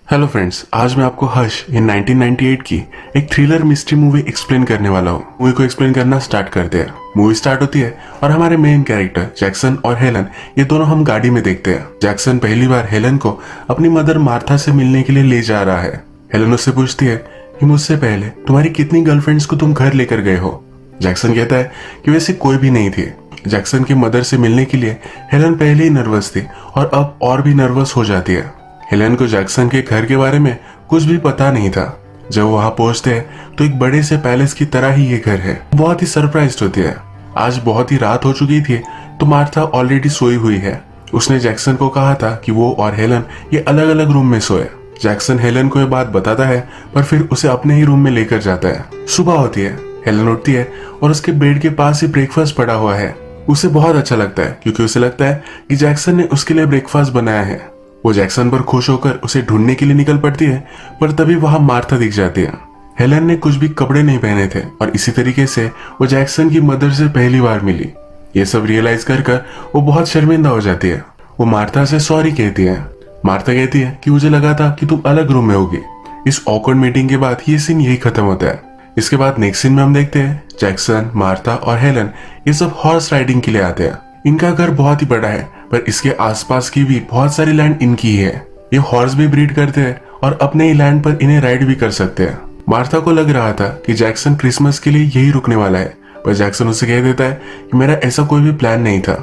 Hello friends, आज मैं आपको हश इन 1998 की एक थ्रिलर मिस्ट्री मूवी एक्सप्लेन करने वाला हूँ। मूवी को एक्सप्लेन करना स्टार्ट करते हैं। मूवी स्टार्ट होती है और हमारे मेन कैरेक्टर जैक्सन और हेलन ये दोनों हम गाड़ी में देखते हैं। जैक्सन पहली बार हेलन को अपनी मदर मार्था से मिलने के लिए ले जा रहा है। हेलन उससे पूछती है कि मुझसे पहले तुम्हारी कितनी गर्लफ्रेंड्स को तुम घर लेकर गए हो। जैक्सन कहता है कि वैसे कोई भी नहीं थी। जैक्सन की मदर से मिलने के लिए हेलन पहले ही नर्वस थी और अब और भी नर्वस हो जाती है। हेलन को जैक्सन के घर के बारे में कुछ भी पता नहीं था। जब वो वहां पहुंचते हैं तो एक बड़े से पैलेस की तरह ही ये घर है। बहुत ही सरप्राइज्ड होती है। आज बहुत ही रात हो चुकी थी तो मार्था ऑलरेडी सोई हुई है। उसने जैक्सन को कहा था कि वो और हेलन ये अलग अलग रूम में सोए। जैक्सन हेलन को ये बात बताता है पर फिर उसे अपने ही रूम में लेकर जाता है। सुबह होती है, हेलन उठती है और उसके बेड के पास ही ब्रेकफास्ट पड़ा हुआ है। उसे बहुत अच्छा लगता है क्योंकि उसे लगता है कि जैक्सन ने उसके लिए ब्रेकफास्ट बनाया है। वो जैक्सन पर खुश होकर उसे ढूंढने के लिए निकल पड़ती है पर तभी वहां मार्था दिख जाती है। हेलन ने कुछ भी कपड़े नहीं पहने थे और इसी तरीके से वो जैक्सन की मदर से पहली बार मिली। ये सब रियलाइज कर वो बहुत शर्मिंदा हो जाती है। वो मार्था से सॉरी कहती है। मार्था कहती है कि मुझे लगा था कि तुम अलग रूम में होगी। इस ऑकवर्ड मीटिंग के बाद ये सीन यही खत्म होता है। इसके बाद नेक्स्ट सीन में हम देखते हैं जैक्सन, मार्था और हेलन ये सब हॉर्स राइडिंग के लिए आते हैं। इनका घर बहुत ही बड़ा है पर इसके आसपास की भी बहुत सारी लैंड इनकी ही है। ये हॉर्स भी ब्रीड करते हैं और अपने ही लैंड पर इन्हें राइड भी कर सकते हैं। मार्था को लग रहा था कि जैक्सन क्रिसमस के लिए यही रुकने वाला है पर जैक्सन उसे कह देता है कि मेरा ऐसा कोई भी प्लान नहीं था।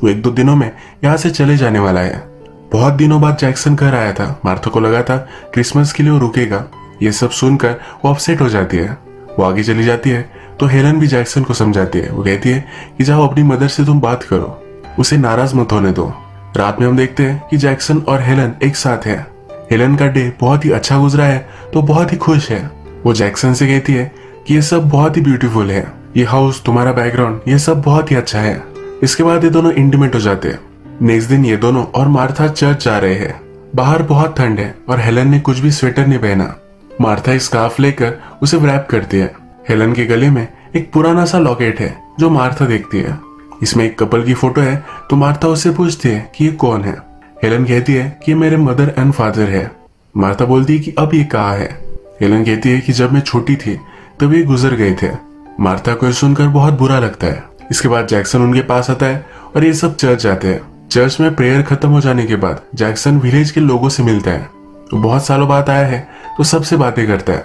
वो 1-2 दिनों में यहाँ से चले जाने वाला है। बहुत दिनों बाद जैक्सन घर आया था। मार्था को लगा था क्रिसमस के लिए वो रुकेगा। ये सब सुनकर वो अपसेट हो जाती है। वो आगे चली जाती है तो हेलन भी जैक्सन को समझाती है। वो कहती है कि जाओ अपनी मदर से तुम बात करो, उसे नाराज मत होने दो। रात में हम देखते हैं कि जैक्सन और हेलन एक साथ है। हेलन का डे बहुत ही अच्छा गुजरा है तो बहुत ही खुश है। वो जैक्सन से कहती है कि ये सब बहुत ही ब्यूटीफुल है, ये हाउस, तुम्हारा बैकग्राउंड, ये सब बहुत ही अच्छा है। इसके बाद ये दोनों इंटीमेट हो जाते हैं। नेक्स्ट दिन ये दोनों और मार्था चर्च जा रहे हैं। बाहर बहुत ठंड है और हेलन ने कुछ भी स्वेटर नहीं पहना। मार्था स्कार्फ लेकर उसे रैप करती है। हेलन के गले में एक पुराना सा लॉकेट है जो मार्था देखती है। इसमें एक कपल की फोटो है तो मार्था उससे पूछती है कि ये कौन है। हेलन कहती है कि ये मेरे मदर एंड फादर है। मार्था बोलती है कि अब ये कहाँ है। हेलन कहती है कि जब मैं छोटी थी तब ये गुजर गए थे। मार्था को सुनकर बहुत बुरा लगता है। इसके बाद जैक्सन उनके पास आता है और ये सब चर्च जाते हैं। चर्च में प्रेयर खत्म हो जाने के बाद जैक्सन विलेज के लोगों से मिलता है। वो बहुत सालों बाद आया है तो सबसे बातें करता है।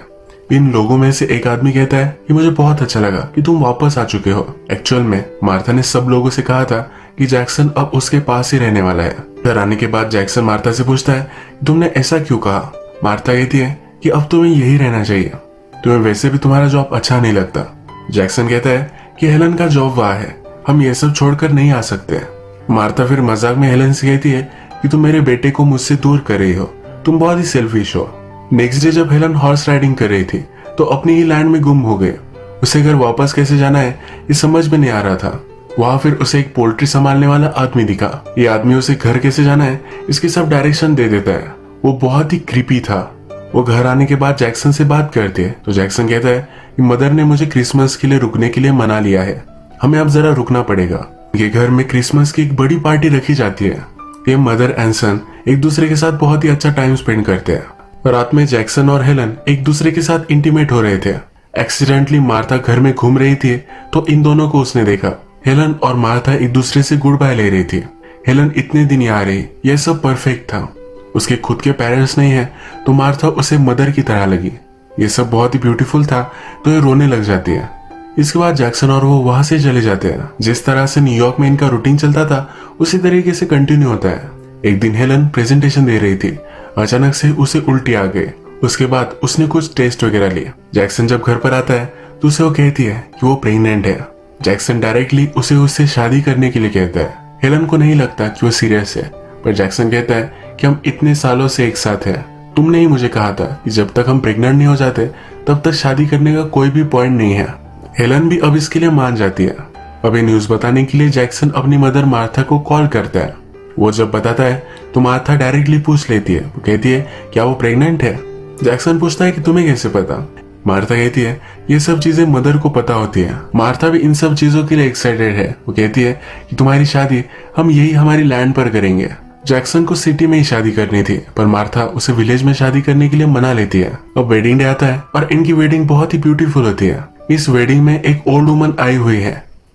इन लोगों में से एक आदमी कहता है कि मुझे बहुत अच्छा लगा कि तुम वापस आ चुके हो। एक्चुअल में मार्था ने सब लोगों से कहा था कि जैक्सन अब उसके पास ही रहने वाला है। घर आने के बाद जैक्सन मार्था से पूछता है तुमने ऐसा क्यों कहा। मार्था कहती है कि अब तुम्हें यही रहना चाहिए, तुम्हें वैसे भी तुम्हारा जॉब अच्छा नहीं लगता। जैक्सन कहता है कि हेलन का जॉब वहाँ है, हम ये सब छोड़कर नहीं आ सकते। मार्था फिर मजाक में हेलन से कहती है कि तुम मेरे बेटे को मुझसे दूर कर रही हो, तुम बहुत ही सेल्फिश हो। नेक्स्ट डे जब हेलन हॉर्स राइडिंग कर रही थी तो अपनी ही लैंड में गुम हो गए। उसे घर वापस कैसे जाना है ये समझ में नहीं आ रहा था। वहां फिर उसे एक पोल्ट्री संभालने वाला आदमी दिखा। ये आदमी उसे घर कैसे जाना है इसकी सब डायरेक्शन दे देता है। वो बहुत ही क्रीपी था। वो घर आने के बाद जैक्सन से बात करती है तो जैक्सन कहता है कि मदर ने मुझे क्रिसमस के लिए रुकने के लिए मना लिया है, हमें अब जरा रुकना पड़ेगा। ये घर में क्रिसमस की एक बड़ी पार्टी रखी जाती है। ये मदर एंड सन एक दूसरे के साथ बहुत ही अच्छा टाइम स्पेंड करते हैं। रात में जैक्सन और हेलन एक दूसरे के साथ इंटीमेट हो रहे थे। एक्सीडेंटली मार्था घर में घूम रही थी तो इन दोनों को उसने देखा। हेलन और मार्था एक दूसरे से गुड बाय ले रही थी। हेलन इतने दिन आ रही, यह सब परफेक्ट था। उसके खुद के पेरेंट्स नहीं है तो मार्था उसे मदर की तरह लगी। ये सब बहुत ही ब्यूटीफुल था तो ये रोने लग जाती है। इसके बाद जैक्सन और वो वहां से चले जाते हैं। जिस तरह से न्यूयॉर्क में इनका रूटीन चलता था उसी तरीके से कंटिन्यू होता है। एक दिन हेलन प्रेजेंटेशन दे रही थी, अचानक से उसे उल्टी आ गई। उसके बाद उसने कुछ टेस्ट वगैरह लिए। जैक्सन जब घर पर आता है तो उसे वो कहती है कि वो प्रेग्नेंट है। जैक्सन डायरेक्टली उसे उससे शादी करने के लिए कहता है। हेलन को नहीं लगता कि वो सीरियस है पर जैक्सन कहता है कि हम इतने सालों से एक साथ हैं, तुमने ही मुझे कहा था कि जब तक हम प्रेग्नेंट नहीं हो जाते तब तक शादी करने का कोई भी पॉइंट नहीं है। हेलन भी अब इसके लिए मान जाती है। अभी न्यूज बताने के लिए जैक्सन अपनी मदर मार्था को कॉल करता है। वो जब बताता है तो मार्था डायरेक्टली पूछ लेती है। वो कहती है क्या वो प्रेग्नेंट है। जैक्सन पूछता है कि तुम्हें कैसे पता। मार्था कहती है ये सब चीजें मदर को पता होती है। मार्था भी इन सब चीजों के लिए एक्साइटेड है। वो कहती है कि तुम्हारी शादी हम यही हमारी लैंड पर करेंगे। जैक्सन को सिटी में ही शादी करनी थी, पर मार्था उसे विलेज में शादी करने के लिए मना लेती है। अब वेडिंग डे आता है और इनकी वेडिंग बहुत ही ब्यूटीफुल होती है। इस वेडिंग में एक ओल्ड वुमन आई हुई है।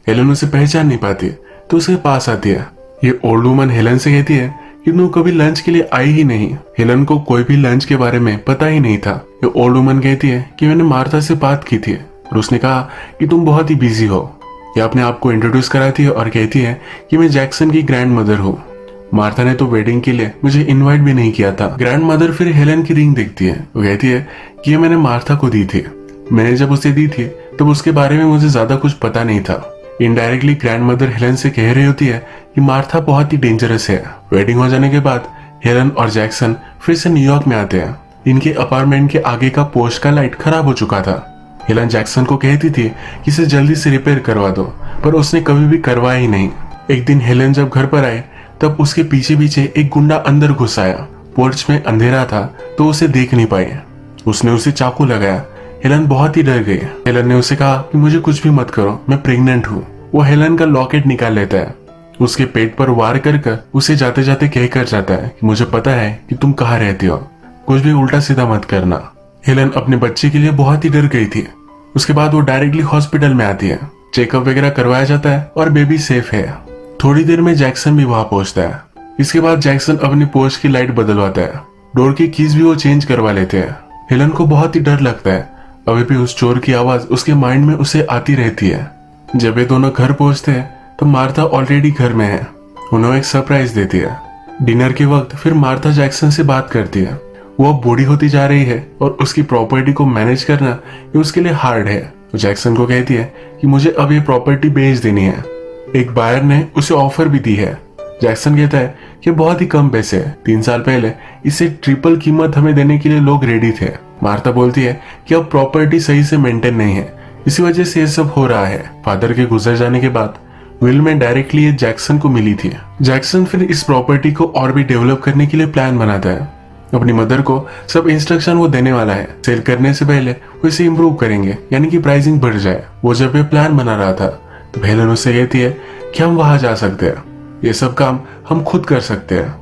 हेलन उसे पहचान नहीं पाती तो उसके पास आती है। ये ओल्ड वुमन हेलन से कहती है कि तुम कभी लंच के लिए आई ही नहीं। हेलन को कोई भी लंच के बारे में पता ही नहीं था। ये ओल्ड वुमन कहती है कि मैंने मार्था से बात की थी और उसने कहा कि तुम बहुत ही बिजी हो। ये अपने आप को इंट्रोड्यूस कराती है और कहती है कि मैं जैक्सन की ग्रैंड मदर हूँ। मार्था ने तो वेडिंग के लिए मुझे इनवाइट भी नहीं किया था। ग्रैंड मदर फिर हेलन की रिंग देखती है। वो कहती है कि ये मैंने मार्था को दी थी। मैंने जब उसे दी थी तब उसके बारे में मुझे ज्यादा कुछ पता नहीं था। इनडायरेक्टली ग्रैंड मदर हेलन से कह रही होती है कि मार्था बहुत ही डेंजरस है। वेडिंग हो जाने के बाद हेलन और जैक्सन फिर से न्यूयॉर्क में आते हैं। इनके अपार्टमेंट के आगे का पोर्च का लाइट खराब हो चुका था। हेलन जैक्सन को कहती थी कि इसे जल्दी से रिपेयर करवा दो, पर उसने कभी भी करवाया ही नहीं। एक दिन हेलन जब घर पर आए तब उसके पीछे पीछे एक गुंडा अंदर घुस आया। पोर्च में अंधेरा था तो उसे देख नहीं पाए। उसने उसे चाकू लगाया। हेलन बहुत ही डर गई। हेलन ने उसे कहा कि मुझे कुछ भी मत करो, मैं प्रेग्नेंट हूँ। वो हेलन का लॉकेट निकाल लेता है। उसके पेट पर वार कर उसे जाते जाते कह कर जाता है कि मुझे पता है कि तुम कहाँ रहती हो, कुछ भी उल्टा सीधा मत करना। हेलन अपने बच्चे के लिए बहुत ही डर गई थी। उसके बाद वो डायरेक्टली हॉस्पिटल में आती है। चेकअप वगैरह करवाया जाता है और बेबी सेफ है। थोड़ी देर में जैक्सन भी वहां पहुंचता है। इसके बाद जैक्सन अपनी पोर्च की लाइट बदलवाता है। डोर की कीज भी वो चेंज करवा लेते हैं। हेलन को बहुत ही डर लगता है। अभी भी उस चोर की आवाज उसके माइंड में उसे आती रहती है। जब ये दोनों घर पहुंचते हैं तो मार्था ऑलरेडी घर में है। उन्हें एक सरप्राइज देती है। डिनर के वक्त फिर मार्था जैक्सन से बात करती है। वो अब बूढ़ी होती जा रही है और उसकी प्रॉपर्टी को मैनेज करना ये उसके लिए हार्ड है। तो जैक्सन को कहती है कि मुझे अब ये प्रॉपर्टी बेच देनी है। एक बायर ने उसे ऑफर भी दी है। जैक्सन कहता है कि बहुत ही कम पैसे है। 3 साल पहले इसे ट्रिपल कीमत हमें देने के लिए लोग रेडी थे। मार्था बोलती है कि अब प्रॉपर्टी सही से मेंटेन नहीं है, इसी वजह से ये सब हो रहा है। फादर के गुजर जाने के बाद विल में डायरेक्टली ये जैक्सन को मिली थी। जैक्सन फिर इस प्रॉपर्टी को और भी डेवलप करने के लिए प्लान बनाता है। अपनी मदर को सब इंस्ट्रक्शन वो देने वाला है। सेल करने से पहले वो इसे इम्प्रूव करेंगे, यानी कि प्राइसिंग बढ़ जाए। वो जब ये प्लान बना रहा था तो हेलन उससे कहती है कि हम वहां जा सकते हैं, ये सब काम हम खुद कर सकते हैं।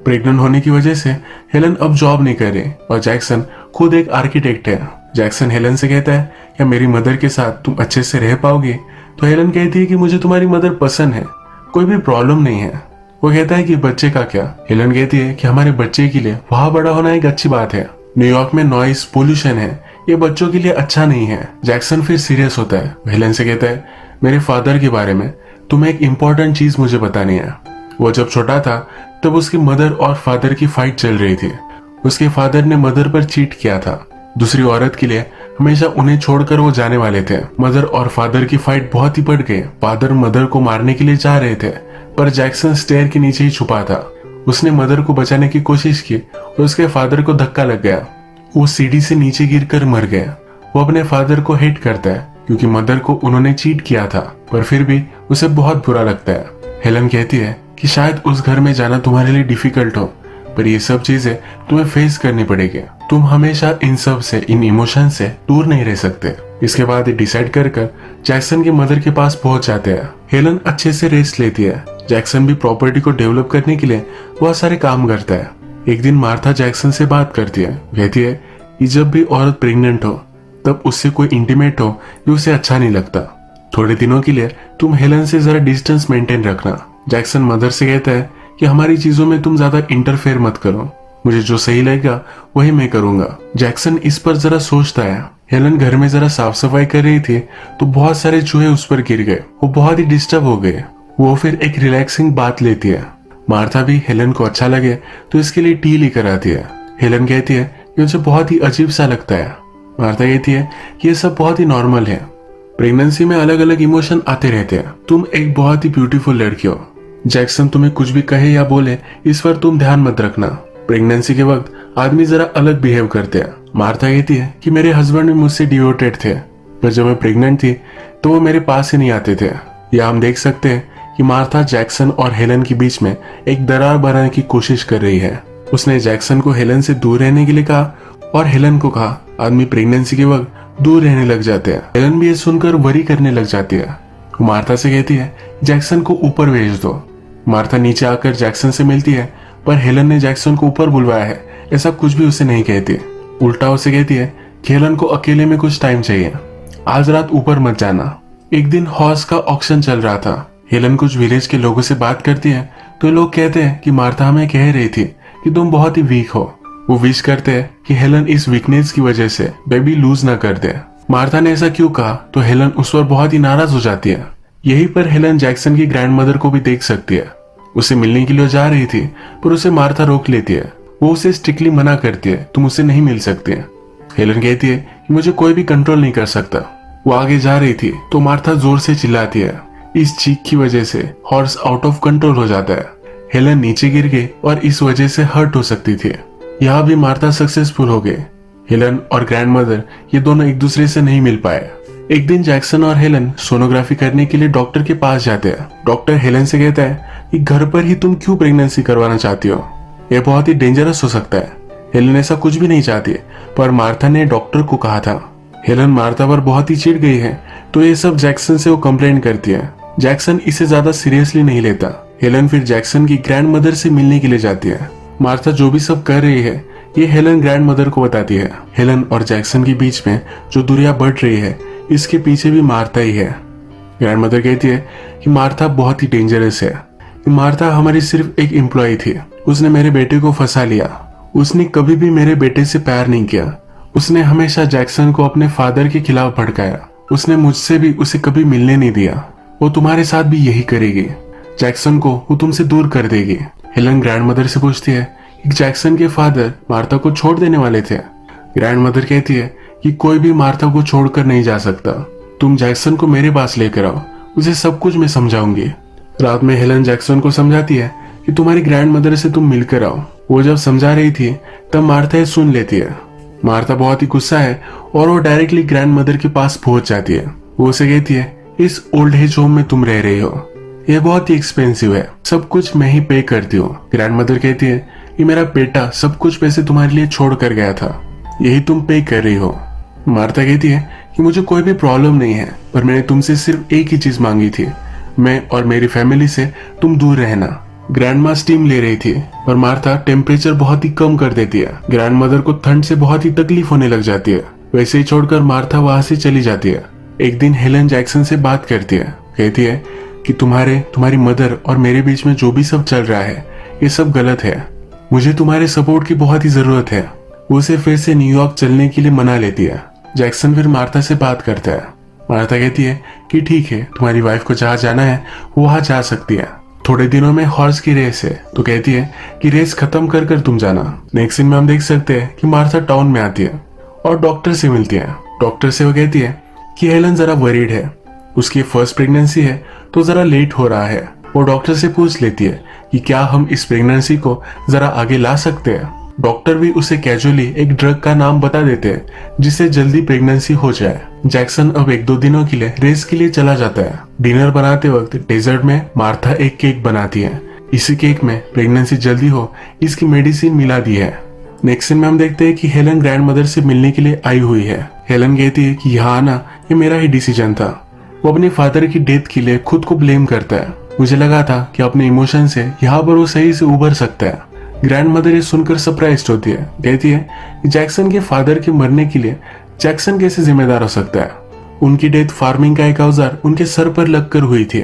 प्रेग्नेंट होने की वजह से हेलन अब जॉब नहीं कर रही और जैक्सन खुद एक आर्किटेक्ट है। जैक्सन हेलन से कहता है क्या मेरी मदर के साथ तुम अच्छे से रह पाओगे? तो हेलन कहती है कि मुझे तुम्हारी मदर पसंद है, कोई भी प्रॉब्लम नहीं है। वो कहता है कि बच्चे का क्या? हेलन कहती है कि हमारे बच्चे के लिए वहां बड़ा होना एक अच्छी बात है। न्यूयॉर्क में नॉइस पोल्यूशन है, ये बच्चों के लिए अच्छा नहीं है। जैक्सन फिर सीरियस होता है। हेलन से कहता है मेरे फादर के बारे में तुम्हें एक इम्पोर्टेंट चीज मुझे बतानी है। वो जब छोटा था तब उसकी मदर और फादर की फाइट चल रही थी। उसके फादर ने मदर पर चीट किया था। दूसरी औरत के लिए हमेशा उन्हें छोड़कर वो जाने वाले थे। मदर और फादर की फाइट बहुत ही बढ़ गई। फादर मदर को मारने के लिए जा रहे थे, पर जैक्सन स्टेयर के नीचे ही छुपा था। उसने मदर को बचाने की कोशिश की और उसके फादर को धक्का लग गया। वो सीढ़ी से नीचे गिरकर मर गया। वो अपने फादर को हेट करता है क्योंकि मदर को उन्होंने चीट किया था, पर फिर भी उसे बहुत बुरा लगता है। हेलन कहती है कि शायद उस घर में जाना तुम्हारे लिए डिफिकल्ट हो, पर ये सब चीजें तुम्हें फेस करनी पड़ेगी। तुम हमेशा इन सब से, इन इमोशन से दूर नहीं रह सकते। इसके बाद डिसाइड कर जैक्सन की मदर के पास पहुंच जाते हैं। हेलन अच्छे से रेस्ट लेती है। जैक्सन भी प्रॉपर्टी को डेवलप करने के लिए बहुत सारे काम करता है। एक दिन मार्था जैक्सन से बात करती है। कहती है कि जब भी औरत प्रेग्नेंट हो तब उससे कोई इंटीमेट हो ये उसे अच्छा नहीं लगता। थोड़े दिनों के लिए तुम हेलन से जरा डिस्टेंस मेंटेन रखना। जैक्सन मदर से कहता है कि हमारी चीजों में तुम ज्यादा इंटरफेयर मत करो, मुझे जो सही लगेगा वही मैं करूंगा। जैक्सन इस पर जरा सोचता है। हेलन घर में जरा साफ सफाई कर रही थी तो बहुत सारे चूहे उस पर गिर गए। वो बहुत ही डिस्टर्ब हो गए। वो फिर एक रिलैक्सिंग बात लेती है। मार्था भी हेलन को अच्छा लगे तो इसके लिए टी लेकर आती है। हेलन कहती है कि उसे बहुत ही अजीब सा लगता है। मार्था कहती है कि ये सब बहुत ही नॉर्मल है। प्रेगनेंसी में अलग अलग इमोशन आते रहते हैं। तुम एक बहुत ही ब्यूटीफुल लड़की हो। जैक्सन तुम्हें कुछ भी कहे या बोले इस पर तुम ध्यान मत रखना। प्रेगनेंसी के वक्त आदमी जरा अलग बिहेव करते हैं। मार्था कहती है कि मेरे हस्बैंड भी मुझसे डिवोटेड थे, पर जब मैं प्रेग्नेंट थी तो वो मेरे पास ही नहीं आते थे। या हम देख सकते हैं कि मार्था जैक्सन और हेलन के बीच में एक दरार बनाने की कोशिश कर रही है। उसने जैक्सन को हेलन से दूर रहने के लिए कहा और हेलन को कहा आदमी प्रेगनेंसी के वक्त दूर रहने लग जाते हैं। हेलन भी ये सुनकर वरी करने लग जाती है। मार्था से कहती है जैक्सन को ऊपर भेज दो। मार्था नीचे आकर जैक्सन से मिलती है पर हेलन ने जैक्सन को ऊपर बुलवाया है ऐसा कुछ भी उसे नहीं कहती। उल्टा उसे कहती है कि हेलन को अकेले में कुछ टाइम चाहिए, आज रात ऊपर मत जाना। एक दिन हॉर्स का ऑक्शन चल रहा था। हेलन कुछ विलेज के लोगों से बात करती है तो लोग कहते हैं कि मार्था हमें कह रही थी कि तुम बहुत ही वीक हो। वो विश करते हैं कि हेलन इस वीकनेस की वजह से बेबी लूज ना कर दे। मार्था ने ऐसा क्यों कहा तो हेलन उस पर बहुत ही नाराज हो जाती है। यहीं पर हेलन जैक्सन की ग्रैंडमदर को भी देख सकती है। उसे मिलने के लिए जा रही थी पर उसे मार्था रोक लेती है। वो उसे स्ट्रिक्टली मना करती है, तुम उससे नहीं मिल सकती। हेलन कहती है कि मुझे कोई भी कंट्रोल नहीं कर सकता। वो आगे जा रही थी तो मार्था जोर से चिल्लाती है। इस चीख की वजह से हॉर्स आउट ऑफ कंट्रोल हो जाता है। हेलन नीचे गिर गई और इस वजह से हर्ट हो सकती थी। यहाँ भी मार्था सक्सेसफुल हो गए। हेलन और ग्रैंडमदर ये दोनों एक दूसरे से नहीं मिल पाए। एक दिन जैक्सन और हेलन सोनोग्राफी करने के लिए डॉक्टर के पास जाते हैं। डॉक्टर हेलन से कहता है कि घर पर ही तुम क्यों प्रेगनेंसी करवाना चाहती हो, यह बहुत ही डेंजरस हो सकता है। हेलन ऐसा कुछ भी नहीं चाहती पर मार्था ने डॉक्टर को कहा था। हेलन मार्था पर बहुत ही चिढ़ गई है तो ये सब जैक्सन से वो कंप्लेंट करती है। जैक्सन इसे ज्यादा सीरियसली नहीं लेता। हेलन फिर जैक्सन की ग्रैंडमदर से मिलने के लिए जाती है। मार्था जो भी सब कर रही है ये हेलन ग्रैंडमदर को बताती है। हेलन और जैक्सन के बीच में जो दूरियां बढ़ रही है इसके पीछे भी मार्था ही है। ग्रैंडमदर कहती है कि मार्था बहुत ही डेंजरस है। मार्था हमारी सिर्फ एक एम्प्लॉय थी, उसने मेरे बेटे को फंसा लिया। उसने कभी भी मेरे बेटे से प्यार नहीं किया। उसने हमेशा जैक्सन को अपने फादर के खिलाफ भड़काया। उसने मुझसे भी उसे कभी मिलने नहीं दिया। वो तुम्हारे साथ भी यही करेगी। जैक्सन को वो तुमसे दूर कर देगी। हेलन ग्रैंडमदर से पूछती है कि जैक्सन के फादर मार्था को छोड़ देने वाले थे। ग्रैंडमदर कहती है कि कोई भी मार्था को छोड़कर नहीं जा सकता। तुम जैक्सन को मेरे पास लेकर आओ, उसे सब कुछ मैं समझाऊंगी। रात में हेलन जैक्सन को समझाती है कि तुम्हारी ग्रैंडमदर से तुम मिलकर आओ। वो जब समझा रही थी तब मार्था सुन लेती है। मार्था बहुत ही गुस्सा है और वो डायरेक्टली ग्रैंडमदर के पास पहुंच जाती है। वो उसे कहती है इस ओल्ड एज होम में तुम रह रही हो, यह बहुत ही एक्सपेंसिव है, सब कुछ मैं ही पे करती हूँ। ग्रैंडमदर कहती है कि मेरा बेटा सब कुछ पैसे तुम्हारे लिए छोड़ कर गया था, यही तुम पे कर रही हो। मार्था कहती है कि मुझे कोई भी प्रॉब्लम नहीं है पर मैंने तुमसे सिर्फ एक ही चीज मांगी थी, मैं और मेरी फैमिली से तुम दूर रहना। ग्रैंडमा स्टीम ले रही थी पर मार्था टेम्परेचर बहुत ही कम कर देती है। ग्रैंडमदर को ठंड से बहुत ही तकलीफ होने लग जाती है। वैसे ही छोड़कर मार्था वहां से चली जाती है। एक दिन हेलन जैक्सन से बात करती है, कहती है कि तुम्हारी मदर और मेरे बीच में जो भी सब चल रहा है ये सब गलत है। मुझे तुम्हारे सपोर्ट की बहुत ही जरूरत है। वो उसे फिर से न्यूयॉर्क चलने के लिए मना लेती है। जैक्सन फिर मार्था से बात करता है। मार्था कहती है कि ठीक है, तुम्हारी वाइफ को जहाँ जाना है वो वहां जा सकती है। थोड़े दिनों में हॉर्स की रेस है तो कहती है कि रेस खत्म कर कर तुम जाना। नेक्स्ट सीन में हम देख सकते हैं कि मार्था टाउन में आती है और डॉक्टर से मिलती है। डॉक्टर से वो कहती है कि हेलन जरा वरीड है, उसकी फर्स्ट प्रेगनेंसी है तो जरा लेट हो रहा है। वो डॉक्टर से पूछ लेती है कि क्या हम इस प्रेगनेंसी को जरा आगे ला सकते हैं। डॉक्टर भी उसे कैजुअली एक ड्रग का नाम बता देते हैं जिससे जल्दी प्रेगनेंसी हो जाए। जैक्सन अब 1-2 दिनों के लिए रेस के लिए चला जाता है। डिनर बनाते वक्त डेजर्ट में मार्था एक केक बनाती है। इसी केक में प्रेगनेंसी जल्दी हो इसकी मेडिसिन मिला दी है। नेक्स्ट सीन में हम देखते हैं कि हेलन ग्रैंडमदर से मिलने के लिए आई हुई है। हेलन कहती है कि यहाँ आना ये मेरा ही डिसीजन था। वो अपने फादर की डेथ के लिए खुद को ब्लेम करता है। मुझे लगा था कि अपने इमोशन से यहाँ पर वो सही से उभर सकता है। ग्रैंडमदर ये सुनकर सरप्राइज्ड होती है, कहती है कि जैक्सन के फादर के मरने के लिए जैक्सन कैसे जिम्मेदार हो सकता है। उनकी डेथ फार्मिंग का एक औजार उनके सर पर लगकर हुई थी।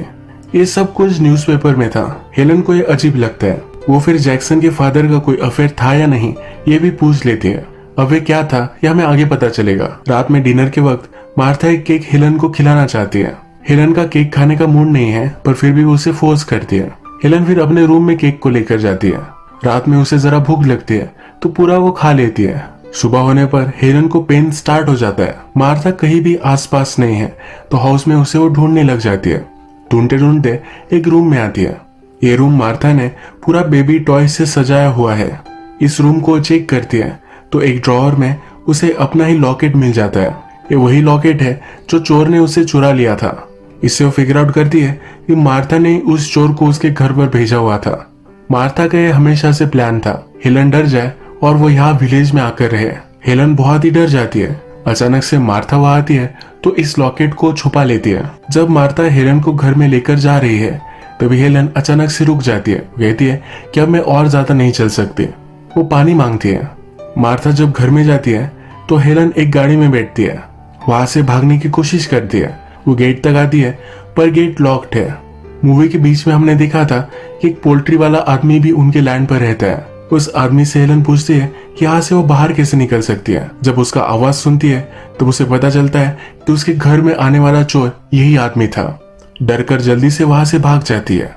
ये सब कुछ न्यूज़पेपर में था। हेलन को ये अजीब लगता है। वो फिर जैक्सन के फादर का कोई अफेयर था या नहीं ये भी पूछ लेती है। अब वे क्या था यह हमें आगे पता चलेगा। रात में डिनर के वक्त मार्था एक केक हेलन को खिलाना चाहती है। हेलन का केक खाने का मूड नहीं है पर फिर भी वो उसे फोर्स करती है। हेलन फिर अपने रूम में केक को लेकर जाती है। रात में उसे जरा भूख लगती है तो पूरा वो खा लेती है। सुबह होने पर हेलन को पेन स्टार्ट हो जाता है। मार्था कहीं भी आसपास नहीं है तो हाउस में उसे वो ढूंढने लग जाती है। ढूंढते ढूंढते एक रूम में आती है। ये रूम मार्था ने पूरा बेबी टॉय से सजाया हुआ है। इस रूम को चेक करती है तो एक ड्रॉअर में उसे अपना ही लॉकेट मिल जाता है। ये वही लॉकेट है जो चोर ने उसे चुरा लिया था। इससे वो फिगर आउट करती है कि मार्था ने उस चोर को उसके घर पर भेजा हुआ था। मार्था का ये हमेशा से प्लान था हेलन डर जाए और वो यहाँ विलेज में आकर रहे। हेलन बहुत ही डर जाती है। अचानक से मार्था वहां आती है तो इस लॉकेट को छुपा लेती है। जब मार्था हेलन को घर में लेकर जा रही है तभी हेलन अचानक से रुक जाती है। कहती है कि अब मैं और ज्यादा नहीं चल सकती। वो पानी मांगती है। मार्था जब घर में जाती है तो हेलन एक गाड़ी में बैठती है, वहां से भागने की कोशिश करती है। वो गेट तक आती है पर गेट लॉक्ड है। मूवी के बीच में हमने देखा था कि एक पोल्ट्री वाला आदमी भी उनके लैंड पर रहता है। उस आदमी से हेलन पूछती है कि यहाँ से वो बाहर कैसे निकल सकती है। जब उसका आवाज सुनती है तब उसे पता चलता है कि उसके घर में आने वाला चोर यही आदमी था। डर कर जल्दी से वहां से भाग जाती है।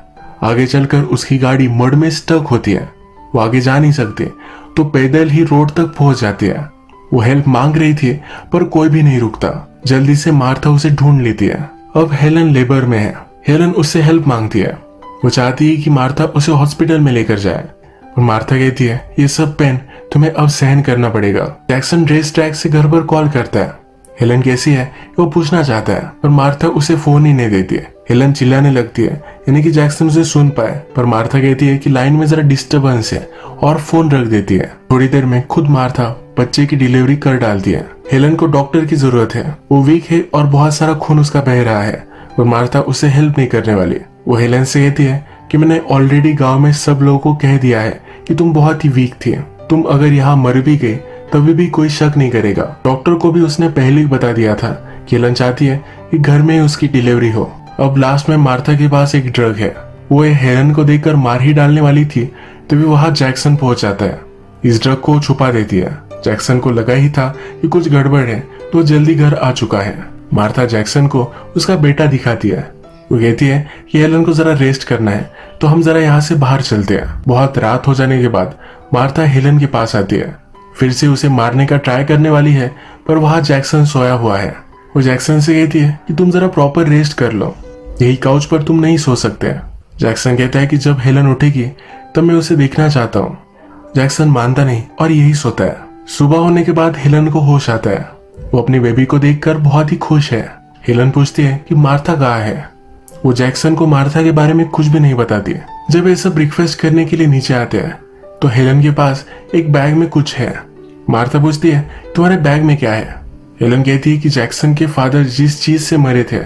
आगे चलकर उसकी गाड़ी मड में स्टक होती है। वो आगे जा नहीं सकती तो पैदल ही रोड तक पहुंच जाती है। वो हेल्प मांग रही थी पर कोई भी नहीं रुकता। जल्दी से मार्था उसे ढूंढ लेती है। अब हेलन लेबर में है। हेलन उससे हेल्प मांगती है। वो चाहती है कि मार्था उसे हॉस्पिटल में लेकर जाए और मार्था कहती है ये सब पेन तुम्हें अब सहन करना पड़ेगा। जैक्सन रेस ट्रैक से घर पर कॉल करता है। हेलन कैसी है वो पूछना चाहता है पर मार्था उसे फोन ही नहीं देती है। हेलन चिल्लाने लगती है यानी कि जैक्सन उसे सुन पाए, पर मार्था कहती है कि लाइन में जरा डिस्टरबेंस है और फोन रख देती है। थोड़ी देर में खुद मार्था बच्चे की डिलीवरी कर डालती है। हेलन को डॉक्टर की जरूरत है। वो वीक है और बहुत सारा खून उसका बह रहा है और मार्था उसे हेल्प नहीं करने वाली। वो हेलन से कहती है कि मैंने ऑलरेडी गांव में सब लोगों को कह दिया है कि तुम बहुत ही वीक थी। तुम अगर यहाँ मर भी गई तभी भी कोई शक नहीं करेगा। डॉक्टर को भी उसने पहले ही बता दिया था कि हेलन चाहती है कि घर में ही उसकी डिलीवरी हो। अब लास्ट में मार्था के पास एक ड्रग है। वो हेलन को देखकर मार ही डालने वाली थी तभी वहां जैक्सन पहुंच जाता है। इस ड्रग को छुपा देती है। जैक्सन को लगा ही था कि कुछ गड़बड़ है तो जल्दी घर आ चुका है। मार्था जैक्सन को उसका बेटा दिखाती है। वो कहती है कि हेलन को जरा रेस्ट करना है तो हम जरा यहाँ से बाहर चलते हैं। बहुत रात हो जाने के बाद मार्था हेलन के पास आती है। फिर से उसे मारने का ट्राई करने वाली है पर वहां जैक्सन सोया हुआ है। वो जैक्सन से कहती है कि तुम जरा प्रॉपर रेस्ट कर लो, यही काउच पर तुम नहीं सो सकते। जैक्सन कहता है कि जब हेलन उठेगी तब मैं उसे देखना चाहता हूँ। जैक्सन मानता नहीं और यही सोता है। सुबह होने के बाद हेलन को होश आता है। वो अपनी बेबी को देखकर बहुत ही खुश है। हेलन पूछती है कि मार्था कहाँ है। वो जैक्सन को मार्था के बारे में कुछ भी नहीं बताती। जब ये सब ब्रेकफास्ट करने के लिए नीचे आते हैं तो हेलन के पास एक बैग में कुछ है। मार्था पूछती है तुम्हारे बैग में क्या है। हेलन कहती है कि जैक्सन के फादर जिस चीज से मरे थे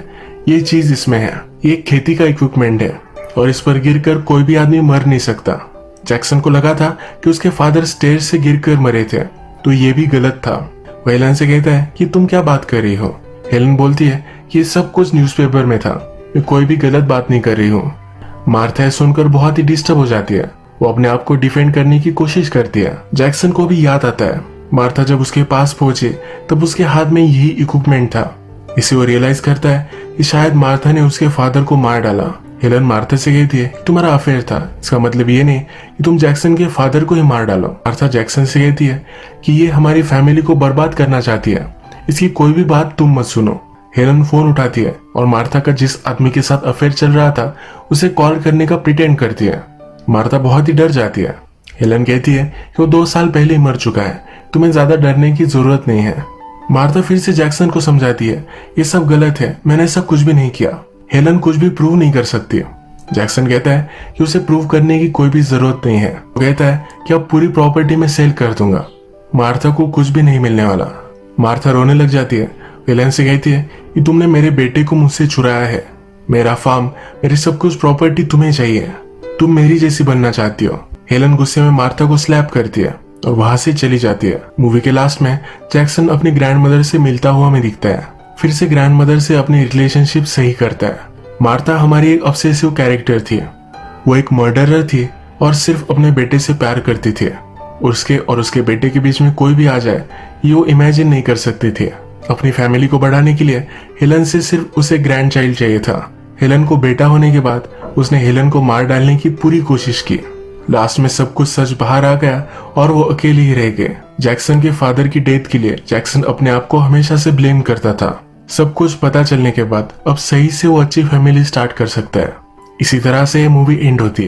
ये चीज इसमें है। ये खेती का इक्विपमेंट है और इस पर गिरकर कोई भी आदमी मर नहीं सकता। जैक्सन को लगा था कि उसके फादर स्टेज से गिरकर मरे थे तो ये भी गलत था। वो हेलन से कहता है कि तुम क्या बात कर रही हो। हेलन बोलती है कि ये सब कुछ न्यूज़पेपर में था, मैं कोई भी गलत बात नहीं कर रही हूँ। मार्था सुनकर बहुत ही डिस्टर्ब हो जाती है। वो अपने आप को डिफेंड करने की कोशिश करती है। जैक्सन को भी याद आता है मार्था जब उसके पास पहुंचे तब उसके हाथ में यही इक्विपमेंट था। इसे वो रियलाइज करता है कि शायद मार्था ने उसके फादर को मार डाला। हेलन मार्था से कहती है तुम्हारा अफेयर था, इसका मतलब ये नहीं कि तुम जैक्सन के फादर को ही मार डालो। मार्था जैक्सन से कहती है कि ये हमारी फैमिली को बर्बाद करना चाहती है, इसकी कोई भी बात तुम मत सुनो। हेलन फोन उठाती है और मार्था का जिस आदमी के साथ अफेयर चल रहा था उसे कॉल करने का प्रिटेंड करती है। मार्था बहुत ही डर जाती है। हेलन कहती है कि वो 2 साल पहले ही मर चुका है, तुम्हें ज्यादा डरने की जरूरत नहीं है। मार्था फिर से जैक्सन को समझाती है ये सब गलत है, मैंने ऐसा कुछ भी नहीं किया। हेलन कुछ भी प्रूव नहीं कर सकती। जैक्सन कहता है कि उसे प्रूव करने की कोई भी जरूरत नहीं है। वो कहता है कि अब पूरी प्रॉपर्टी में सेल कर दूंगा, मार्था को कुछ भी नहीं मिलने वाला। मार्था रोने लग जाती है। हेलन से कहती है कि तुमने मेरे बेटे को मुझसे चुराया है, मेरा फार्म, मेरी सब कुछ प्रॉपर्टी तुम्हें चाहिए, तुम मेरी जैसी बनना चाहती हो। हेलन गुस्से में मार्था को स्लैप करती है और वहां से चली जाती है। मूवी के लास्ट में जैक्सन अपनी ग्रैंडमदर से मिलता हुआ हमें दिखता है। फिर से ग्रैंडमदर से अपनी रिलेशनशिप सही करता है। मार्था हमारी एक ऑब्सेसिव कैरेक्टर थी। वो एक मर्डरर थी और सिर्फ अपने बेटे से प्यार करती थी। उसके और उसके बेटे के बीच में कोई भी आ जाए ये वो इमेजिन नहीं कर सकती थी। अपनी फैमिली को बढ़ाने के लिए हेलन से सिर्फ उसे ग्रैंड चाइल्ड चाहिए था। हेलन को बेटा होने के बाद उसने हेलन को मार डालने की पूरी कोशिश की। लास्ट में सब कुछ सच बाहर आ गया और वो अकेले ही रह गए। जैक्सन के फादर की डेथ के लिए जैक्सन अपने आप को हमेशा से ब्लेम करता था। सब कुछ पता चलने के बाद अब सही से वो अच्छी फैमिली स्टार्ट कर सकता है। इसी तरह से ये मूवी एंड होती है।